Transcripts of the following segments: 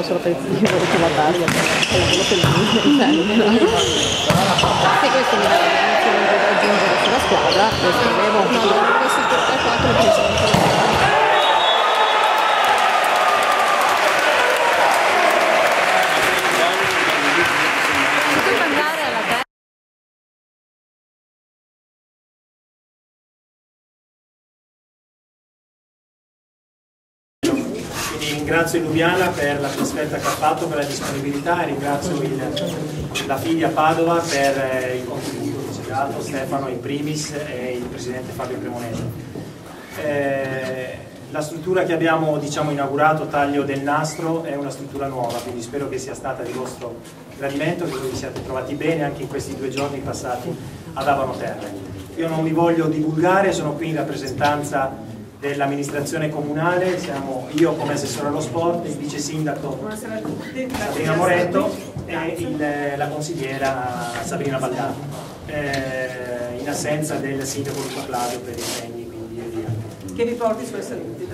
solo per il voluto la taglia, quello femminile, se questo mi dà l'ambizione di raggiungere sulla squadra, lo scrivevo. No, questo è il 4 Ringrazio Lubiana per la trasferta che ha fatto, per la disponibilità, e ringrazio la figlia Padova per il contributo che ci ha dato, Stefano in primis e il presidente Fabio Cremonese. La struttura che abbiamo inaugurato, Taglio del Nastro, è una struttura nuova, quindi spero che sia stata di vostro gradimento, che voi vi siate trovati bene anche in questi 2 giorni passati ad Abano Terre. Io non vi voglio divulgare, sono qui in rappresentanza dell'amministrazione comunale, siamo io come assessore allo sport, il vice sindaco Sabrina Moretto e la consigliera Sabrina Baldano, in assenza del sindaco Luca Claudio per impegni, quindi via. Che vi porti i suoi saluti.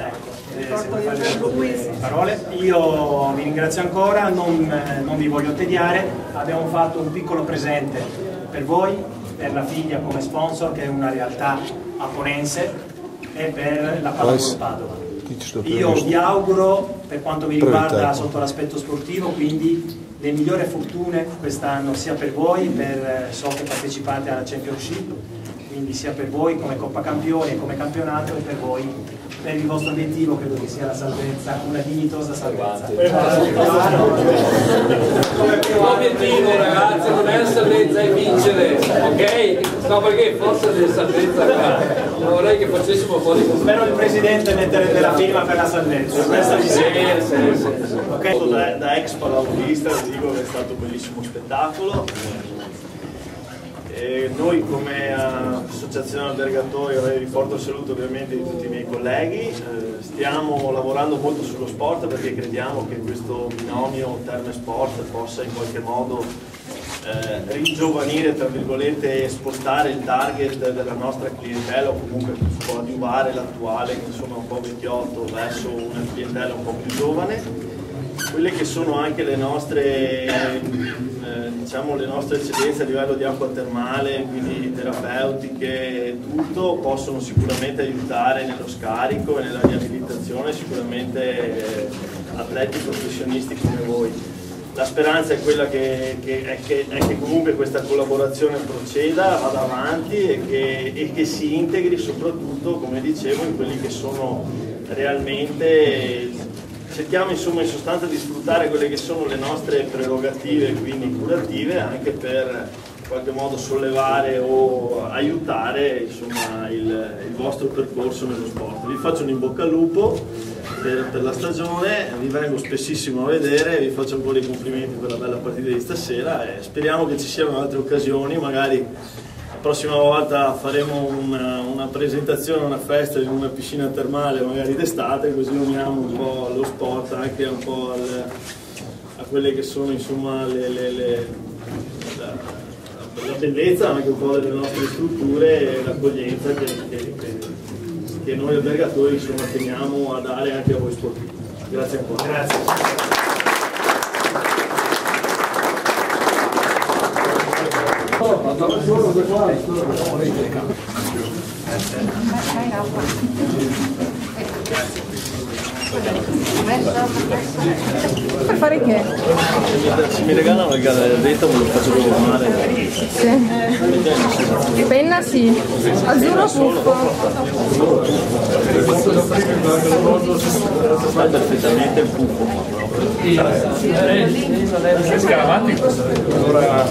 Parole. Io vi ringrazio ancora, non vi voglio tediare, abbiamo fatto un piccolo presente per voi, per la figlia come sponsor, che è una realtà aponense, e per la Pallavolo Padova. Io vi auguro, per quanto mi riguarda sotto l'aspetto sportivo, quindi le migliori fortune quest'anno, sia per voi, so che partecipate alla Championship, quindi sia per voi come Coppa Campioni e come campionato, e per voi per il vostro obiettivo credo che sia la salvezza, una dignitosa salvezza. L'obiettivo, ragazzi, non è la salvezza, è vincere, ok? No, perché forse è salvezza qua. Vorrei che facessimo un po' di complimenti. Spero il presidente metterebbe la firma per la salvezza. Questa mi sembra. Okay. Da ex pallavolista dico che è stato un bellissimo spettacolo. Noi come associazione albergatori, vi porto il saluto ovviamente di tutti i miei colleghi, stiamo lavorando molto sullo sport perché crediamo che questo binomio terme-sport possa in qualche modo ringiovanire, tra virgolette, e spostare il target della nostra clientela, o comunque coadiuvare l'attuale, che insomma è un po' vecchiotto, verso una clientela un po' più giovane. Quelle che sono anche le nostre le nostre eccellenze a livello di acqua termale, quindi terapeutiche e tutto, possono sicuramente aiutare nello scarico e nella riabilitazione sicuramente atleti professionisti come voi. La speranza è quella che comunque questa collaborazione proceda, vada avanti e che si integri soprattutto, come dicevo, in quelli che sono realmente. Cerchiamo insomma in sostanza di sfruttare quelle che sono le nostre prerogative, quindi curative, anche per in qualche modo sollevare o aiutare insomma, il vostro percorso nello sport. Vi faccio un in bocca al lupo per la stagione, vi vengo spessissimo a vedere, vi faccio un po' di complimenti per la bella partita di stasera e speriamo che ci siano altre occasioni, magari la prossima volta faremo una presentazione, una festa in una piscina termale magari d'estate, così uniamo un po' lo sport anche un po' a quelle che sono insomma la bellezza anche un po' delle nostre strutture e l'accoglienza che noi albergatori insomma teniamo a dare anche a voi sportivi. Grazie ancora. Grazie. Per fare che? Se mi regalano il galletto me lo faccio provare. Sì. Penna sì. Azzurro puffo. Fa perfettamente il puffo. Scaramantico. Allora